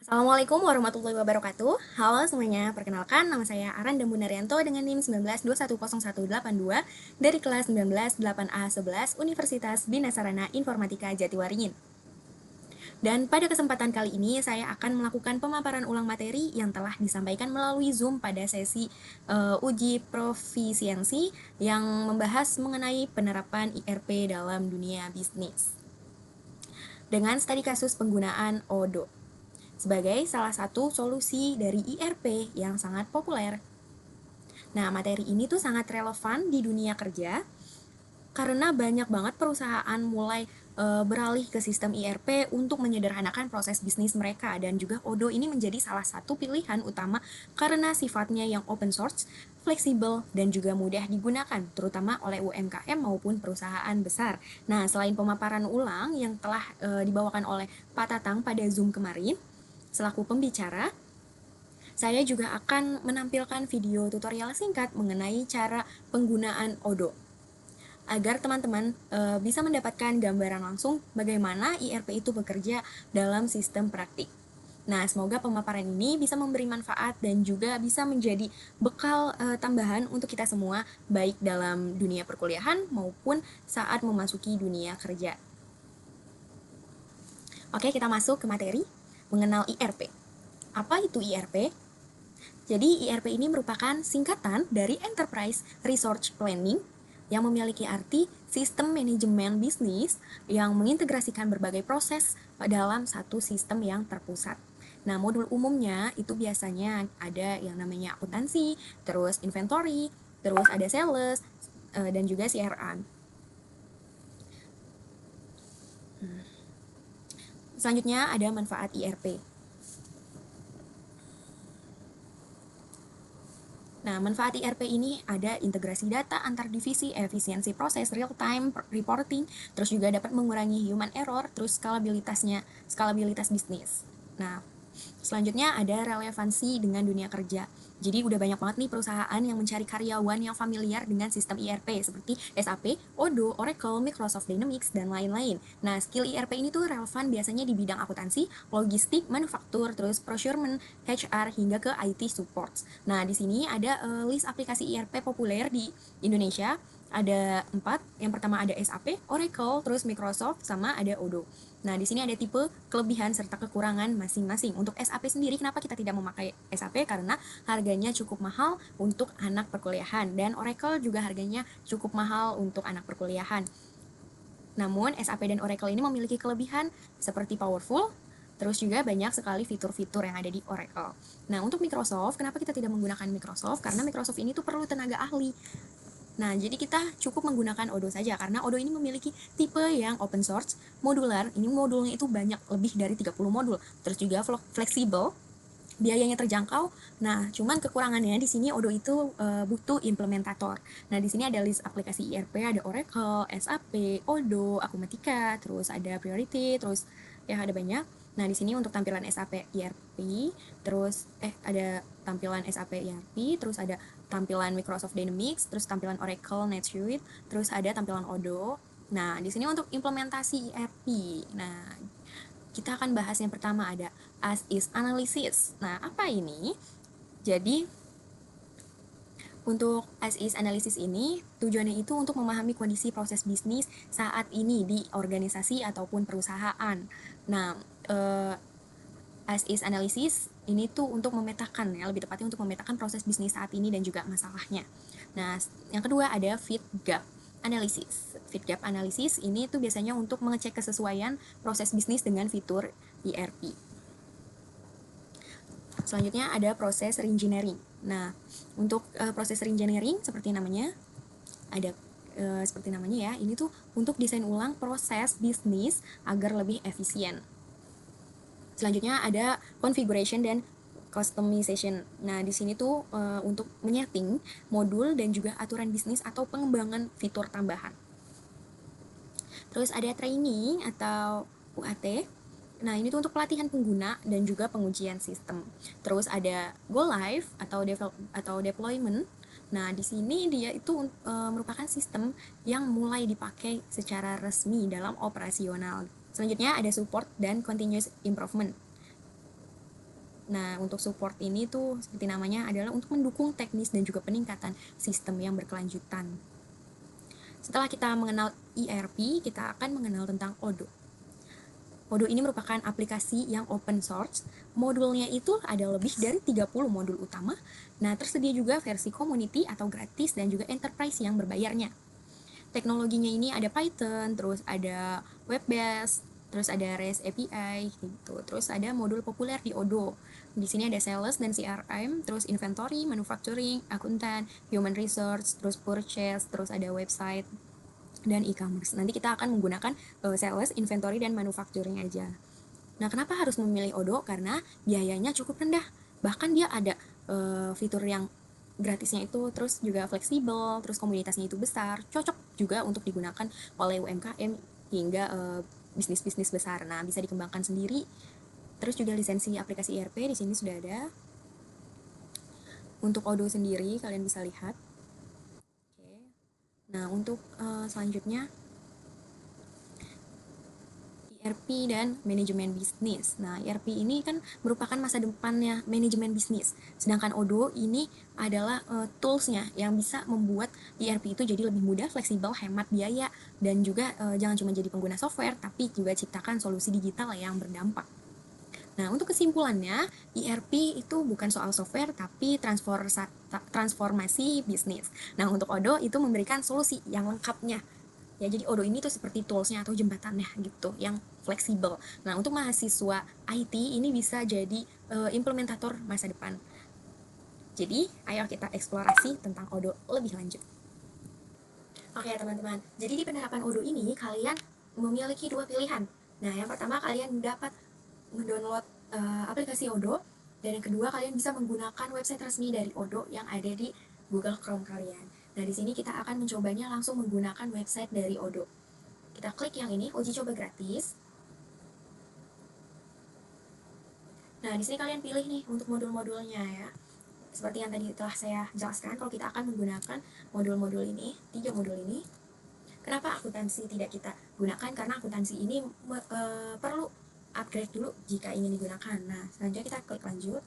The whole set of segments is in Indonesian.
Assalamualaikum warahmatullahi wabarakatuh. Halo semuanya, perkenalkan nama saya Aranda Munaryanto dengan NIM 19210182 dari kelas 19 8A11 Universitas Bina Sarana Informatika Jatiwaringin. Dan pada kesempatan kali ini saya akan melakukan pemaparan ulang materi yang telah disampaikan melalui Zoom pada sesi uji profisiensi yang membahas mengenai penerapan IRP dalam dunia bisnis. Dengan studi kasus penggunaan ODO sebagai salah satu solusi dari IRP yang sangat populer. Nah, materi ini tuh sangat relevan di dunia kerja karena banyak banget perusahaan mulai beralih ke sistem IRP untuk menyederhanakan proses bisnis mereka, dan juga ODO ini menjadi salah satu pilihan utama karena sifatnya yang open source, fleksibel, dan juga mudah digunakan, terutama oleh UMKM maupun perusahaan besar. Nah, selain pemaparan ulang yang telah dibawakan oleh Pak Tatang pada Zoom kemarin, selaku pembicara, saya juga akan menampilkan video tutorial singkat mengenai cara penggunaan ODO agar teman-teman bisa mendapatkan gambaran langsung bagaimana IRP itu bekerja dalam sistem praktik. Nah, semoga pemaparan ini bisa memberi manfaat dan juga bisa menjadi bekal tambahan untuk kita semua, baik dalam dunia perkuliahan maupun saat memasuki dunia kerja. Oke, kita masuk ke materi mengenal IRP. Apa itu IRP? Jadi IRP ini merupakan singkatan dari Enterprise Resource Planning yang memiliki arti sistem manajemen bisnis yang mengintegrasikan berbagai proses dalam satu sistem yang terpusat. Nah, modul umumnya itu biasanya ada yang namanya akuntansi, terus inventory, terus ada sales, dan juga CRA. Selanjutnya ada manfaat IRP. Nah, manfaat IRP ini ada integrasi data antar divisi, efisiensi proses, real-time reporting, terus juga dapat mengurangi human error, terus skalabilitas bisnis. Nah, selanjutnya ada relevansi dengan dunia kerja. Jadi udah banyak banget nih perusahaan yang mencari karyawan yang familiar dengan sistem IRP seperti SAP, Odoo, Oracle, Microsoft Dynamics, dan lain-lain. Nah, skill IRP ini tuh relevan biasanya di bidang akuntansi, logistik, manufaktur, terus procurement, HR, hingga ke IT support. Nah, di sini ada list aplikasi IRP populer di Indonesia. Ada 4. Yang pertama ada SAP, Oracle, terus Microsoft, sama ada Odoo. Nah, di sini ada tipe, kelebihan, serta kekurangan masing-masing. Untuk SAP sendiri, kenapa kita tidak memakai SAP? Karena harganya cukup mahal untuk anak perkuliahan, dan Oracle juga harganya cukup mahal untuk anak perkuliahan. Namun, SAP dan Oracle ini memiliki kelebihan seperti powerful, terus juga banyak sekali fitur-fitur yang ada di Oracle. Nah, untuk Microsoft, kenapa kita tidak menggunakan Microsoft? Karena Microsoft ini tuh perlu tenaga ahli. Nah, jadi kita cukup menggunakan Odoo saja, karena Odoo ini memiliki tipe yang open source, modular, ini modulnya itu banyak, lebih dari 30 modul, terus juga fleksibel, biayanya terjangkau. Nah, cuman kekurangannya di sini Odoo itu butuh implementator. Nah, di sini ada list aplikasi IRP, ada Oracle, SAP, Odoo, Akumatika, terus ada Priority, terus ya ada banyak. Nah, di sini untuk tampilan SAP IRP, terus ada tampilan SAP IRP, terus ada tampilan Microsoft Dynamics, terus tampilan Oracle NetSuite, terus ada tampilan Odoo. Nah, di sini untuk implementasi IRP. Nah, kita akan bahas yang pertama, ada as-is analysis. Nah, apa ini? Jadi, untuk as-is analysis ini, tujuannya itu untuk memahami kondisi proses bisnis saat ini di organisasi ataupun perusahaan. Nah, as-is analysis ini tuh untuk memetakan, ya, lebih tepatnya untuk memetakan proses bisnis saat ini dan juga masalahnya. Nah, yang kedua ada fit gap analysis. Fit gap analysis ini tuh biasanya untuk mengecek kesesuaian proses bisnis dengan fitur ERP. Selanjutnya ada proses reengineering. Nah, untuk proses reengineering seperti namanya, ada seperti namanya ya, ini tuh untuk desain ulang proses bisnis agar lebih efisien. Selanjutnya ada configuration dan customization. Nah, di sini tuh untuk menyeting modul dan juga aturan bisnis atau pengembangan fitur tambahan. Terus ada training atau UAT. Nah, ini tuh untuk pelatihan pengguna dan juga pengujian sistem. Terus ada go live atau deployment. Nah, di sini dia itu merupakan sistem yang mulai dipakai secara resmi dalam operasional. Selanjutnya ada support dan continuous improvement. Nah, untuk support ini tuh seperti namanya adalah untuk mendukung teknis dan juga peningkatan sistem yang berkelanjutan. Setelah kita mengenal ERP, kita akan mengenal tentang Odoo. Odoo ini merupakan aplikasi yang open source. Modulnya itu ada lebih dari 30 modul utama. Nah, tersedia juga versi community atau gratis dan juga enterprise yang berbayarnya. Teknologinya ini ada Python, terus ada web-based, terus ada REST API gitu. Terus ada modul populer di Odoo. Di sini ada sales dan CRM, terus inventory, manufacturing, akuntan, human resource, terus purchase, terus ada website dan e-commerce. Nanti kita akan menggunakan sales, inventory dan manufacturing aja. Nah, kenapa harus memilih Odoo? Karena biayanya cukup rendah. Bahkan dia ada fitur yang gratisnya itu, terus juga fleksibel, terus komunitasnya itu besar, cocok juga untuk digunakan oleh UMKM hingga bisnis-bisnis besar. Nah, bisa dikembangkan sendiri. Terus juga lisensi aplikasi ERP di sini sudah ada. Untuk Odoo sendiri kalian bisa lihat. Oke. Nah, untuk selanjutnya ERP dan manajemen bisnis. Nah, ERP ini kan merupakan masa depannya manajemen bisnis. Sedangkan Odoo ini adalah toolsnya yang bisa membuat ERP itu jadi lebih mudah, fleksibel, hemat biaya, dan juga jangan cuma jadi pengguna software, tapi juga ciptakan solusi digital yang berdampak. Nah, untuk kesimpulannya, ERP itu bukan soal software, tapi transformasi bisnis. Nah, untuk Odoo itu memberikan solusi yang lengkapnya. Ya, jadi Odoo ini tuh seperti toolsnya atau jembatannya gitu, yang fleksibel. Nah, untuk mahasiswa IT ini bisa jadi implementator masa depan. Jadi, ayo kita eksplorasi tentang Odoo lebih lanjut. Oke, teman-teman. Jadi di penerapan Odoo ini kalian memiliki dua pilihan. Nah, yang pertama kalian dapat mendownload aplikasi Odoo, dan yang kedua kalian bisa menggunakan website resmi dari Odoo yang ada di Google Chrome kalian. Nah, di sini kita akan mencobanya langsung menggunakan website dari Odoo. Kita klik yang ini, uji coba gratis. Nah, di sini kalian pilih nih untuk modul-modulnya ya. Seperti yang tadi telah saya jelaskan, kalau kita akan menggunakan modul-modul ini, 3 modul ini. Kenapa akuntansi tidak kita gunakan? Karena akuntansi ini perlu upgrade dulu jika ingin digunakan. Nah, selanjutnya kita klik lanjut.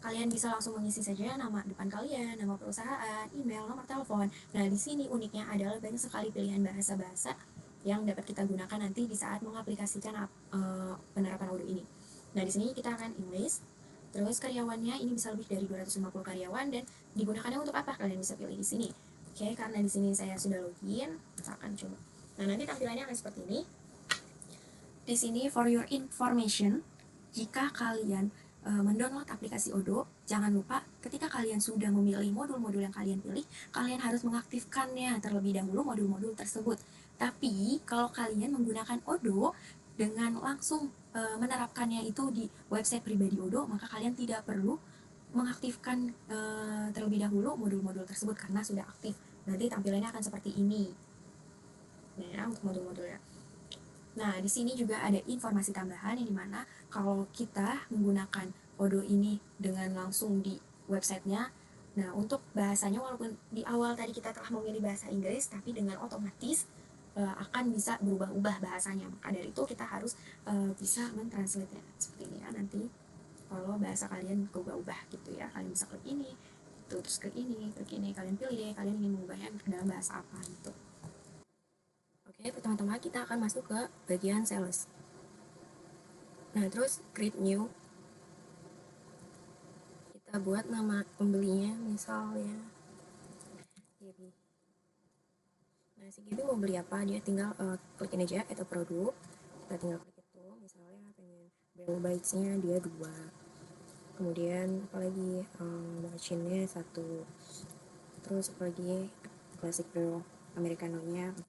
Kalian bisa langsung mengisi saja nama depan kalian, nama perusahaan, email, nomor telepon. Nah, di sini uniknya adalah banyak sekali pilihan bahasa-bahasa yang dapat kita gunakan nanti di saat mengaplikasikan penerapan Odoo ini. Nah, di sini kita akan English. Terus karyawannya ini bisa lebih dari 250 karyawan, dan digunakannya untuk apa? Kalian bisa pilih di sini. Oke, karena di sini saya sudah login, kita akan coba. Nah, nanti tampilannya akan seperti ini. Di sini for your information, jika kalian mendownload aplikasi Odoo, jangan lupa ketika kalian sudah memilih modul-modul yang kalian pilih, kalian harus mengaktifkannya terlebih dahulu modul-modul tersebut. Tapi kalau kalian menggunakan Odoo dengan langsung menerapkannya itu di website pribadi Odoo, maka kalian tidak perlu mengaktifkan terlebih dahulu modul-modul tersebut karena sudah aktif. Nanti tampilannya akan seperti ini. Nah, untuk modul-modulnya. Nah, di sini juga ada informasi tambahan yang dimana kalau kita menggunakan Odoo ini dengan langsung di websitenya, nah untuk bahasanya walaupun di awal tadi kita telah memilih bahasa Inggris, tapi dengan otomatis akan bisa berubah-ubah bahasanya. Maka dari itu kita harus bisa mentranslate-nya seperti ini ya nanti. Kalau bahasa kalian berubah-ubah gitu ya, kalian bisa klik ini, terus klik ini, kalian pilih deh kalian ingin mengubahnya ke dalam bahasa apa gitu. Oke, pertama-tama kita akan masuk ke bagian sales. Nah, terus create new. Kita buat nama pembelinya, misalnya Gaby. Nah, si Gaby mau beli apa? Dia tinggal klikin aja atau produk. Kita tinggal klik itu, misalnya pengen bell bites-nya dia 2. Kemudian apalagi margin-nya 1. Terus apalagi classic brew americano-nya 4.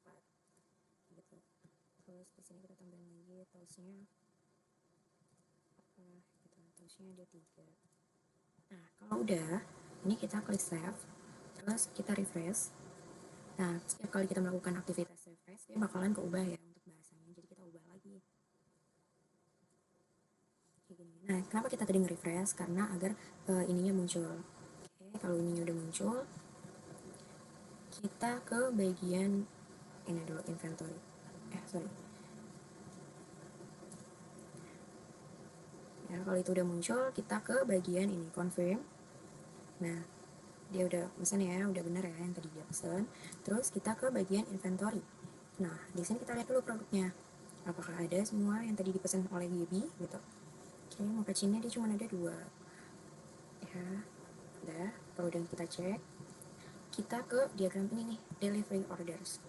Gitu. Terus di sini kita tambahin lagi toast-nya apa gitu. Toast-nya ada 3. Nah, kalau udah, ini kita klik save, terus kita refresh. Nah, setiap kali kita melakukan aktivitas refresh, dia bakalan keubah ya untuk bahasanya. Jadi kita ubah lagi. Kayak gini. Nah, kenapa kita tadi nge-refresh? Karena agar ininya muncul. Oke, kalau ininya udah muncul, kita ke bagian ini dulu, inventory. Ya, Kalau itu udah muncul, kita ke bagian ini, confirm. Nah, dia udah pesan ya, udah bener ya yang tadi dia pesan. Terus kita ke bagian inventory. Nah, di sini kita lihat dulu produknya. Apakah ada semua yang tadi dipesan oleh Gaby gitu. Oke, mochacchinnya dia cuma ada 2. Ya, udah. Kalau udah kita cek, kita ke diagram ini nih, delivery orders.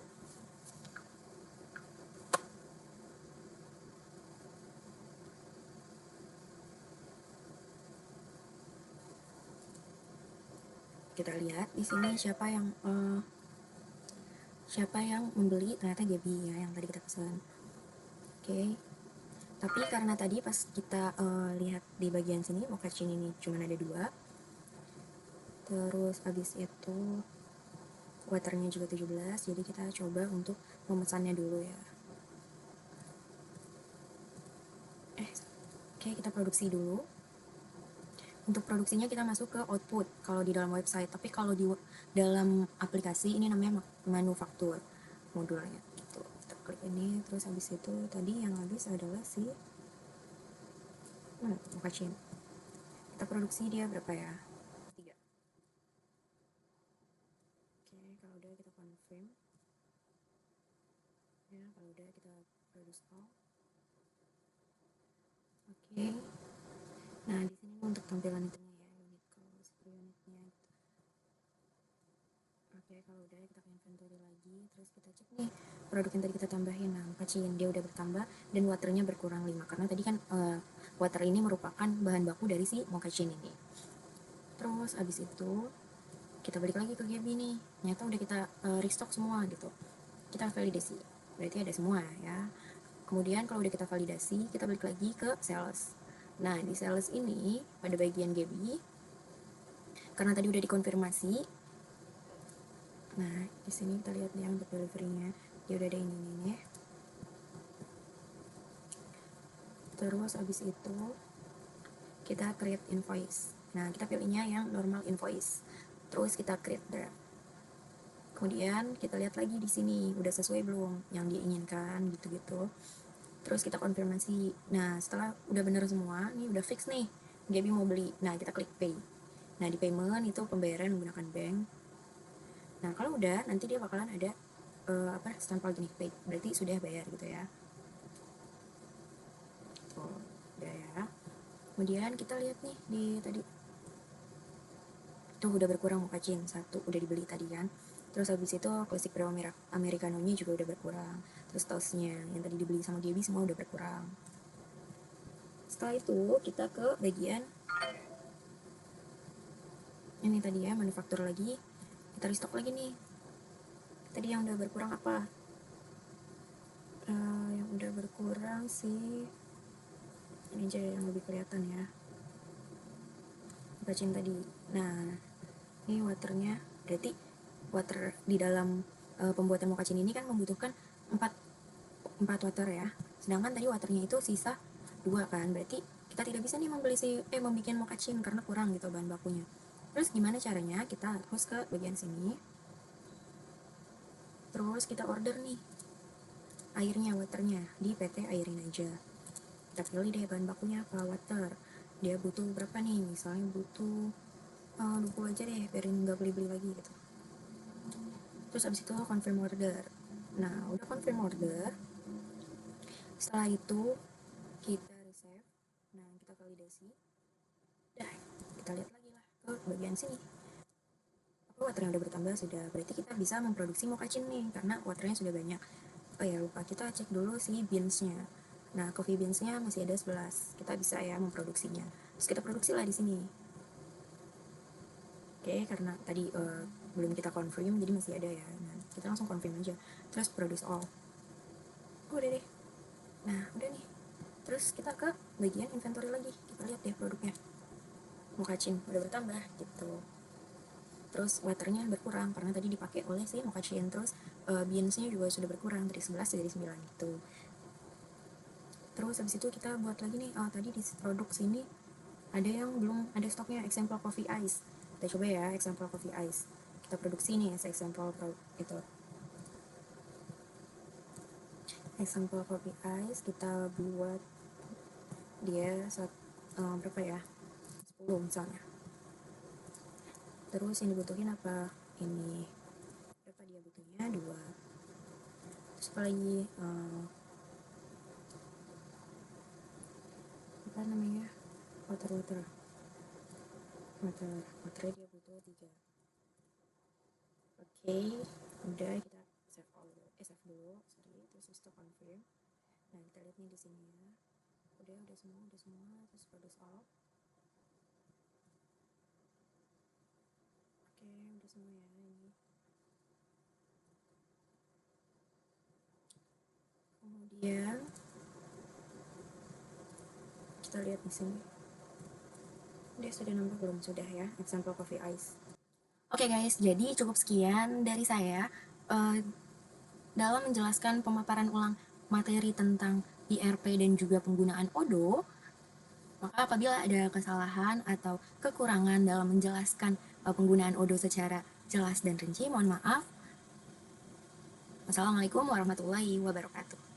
Kita lihat di sini siapa yang membeli, ternyata Gaby ya yang tadi kita pesan. Oke. Tapi karena tadi pas kita lihat di bagian sini mochacchin ini cuma ada 2. Terus habis itu waternya juga 17, jadi kita coba untuk memesannya dulu ya. Oke, kita produksi dulu. Untuk produksinya kita masuk ke output kalau di dalam website, tapi kalau di dalam aplikasi ini namanya manufaktur modulnya gitu. Kita klik ini, terus habis itu tadi yang habis adalah si mochacchin. Kita produksi dia berapa ya? 3. Oke, kalau udah kita confirm ya, kalau udah kita produce all. Oke. Nah, di sini untuk tampilan itunya ya, unit cost per unitnya. Oke, kalau udah kita ke inventory lagi, terus kita cek nih produk yang tadi kita tambahin. Nah, mochacchin dia udah bertambah dan waternya berkurang 5 karena tadi kan water ini merupakan bahan baku dari si mochacchin ini. Terus abis itu kita balik lagi ke Gaby nih, ternyata udah kita restock semua gitu. Kita validasi, berarti ada semua ya. Kemudian kalau udah kita validasi, kita balik lagi ke sales. Nah, di sales ini pada bagian Gaby, karena tadi udah dikonfirmasi, nah di sini kita lihat nih untuk delivery-nya, dia udah ada ini nih. Terus abis itu kita create invoice. Nah, kita pilihnya yang normal invoice. Terus kita create draft. Kemudian kita lihat lagi di sini udah sesuai belum yang diinginkan gitu-gitu. Terus kita konfirmasi. Nah, setelah udah bener semua, nih udah fix nih, Gaby mau beli. Nah, kita klik pay. Nah, di payment itu pembayaran menggunakan bank. Nah, kalau udah nanti dia bakalan ada stempel gini, paid. Berarti sudah bayar gitu ya. Oh, udah ya. Kemudian kita lihat nih di tadi tuh udah berkurang mochacchin 1 udah dibeli tadi kan. Terus habis itu classic brew americano-nya juga udah berkurang. Terus toastnya yang tadi dibeli sama Gaby semua udah berkurang. Setelah itu kita ke bagian ini tadi ya, manufaktur lagi. Kita restock lagi nih. Tadi yang udah berkurang apa? Yang udah berkurang sih ini aja yang lebih kelihatan ya, mochacchin tadi. Nah, ini waternya, berarti water di dalam pembuatan mochacchin ini kan membutuhkan 4 water ya, sedangkan tadi waternya itu sisa 2 kan, berarti kita tidak bisa nih membuat mochacchin karena kurang gitu bahan bakunya. Terus gimana caranya? Kita harus ke bagian sini, terus kita order nih airnya, waternya di PT Airin aja. Kita pilih deh bahan bakunya apa, water. Dia butuh berapa nih? Misalnya butuh 20 aja deh, biarin nggak beli-beli lagi gitu. Terus abis itu confirm order. Nah, udah confirm order. Setelah itu kita receive. Nah, kita validasi. Dah, kita lihat lagi lah ke bagian sini. Apa waternya udah bertambah sudah, berarti kita bisa memproduksi mochacchin nih karena waternya sudah banyak. Oh ya, lupa kita cek dulu si beansnya. Nah, coffee beansnya masih ada 11. Kita bisa ya memproduksinya. Terus kita produksi lah di sini. Oke, karena tadi belum kita confirm jadi masih ada ya. Nah, kita langsung confirm aja. Terus produce all. Udah deh. Nah, udah nih. Terus kita ke bagian inventory lagi. Kita lihat deh produknya. Mochacchin udah bertambah gitu. Terus waternya berkurang karena tadi dipakai oleh si mochacchin. Terus beansnya juga sudah berkurang dari 11 jadi 9 gitu. Terus habis itu kita buat lagi nih, tadi di produk sini ada yang belum ada stoknya, example coffee ice. Kita coba ya, example coffee ice. Kita produksi nih, example itu. Example coffee ice kita buat dia berapa ya, 10 misalnya. Terus yang dibutuhin apa, ini berapa dia butuhnya, 2. Terus apa lagi, apa namanya, waternya dia butuh 3. Oke, udah kita save dulu, sorry, terus stop confirm. Nah, kita lihat nih di sini ya. Udah semua, terus produce all. Oke, udah semua ya ini. Kemudian kita lihat di sini. Dia sudah nambah belum? Sudah ya, example coffee ice. Oke guys, jadi cukup sekian dari saya dalam menjelaskan pemaparan ulang materi tentang IRP dan juga penggunaan Odoo. Maka apabila ada kesalahan atau kekurangan dalam menjelaskan penggunaan Odoo secara jelas dan rinci, mohon maaf. Wassalamualaikum warahmatullahi wabarakatuh.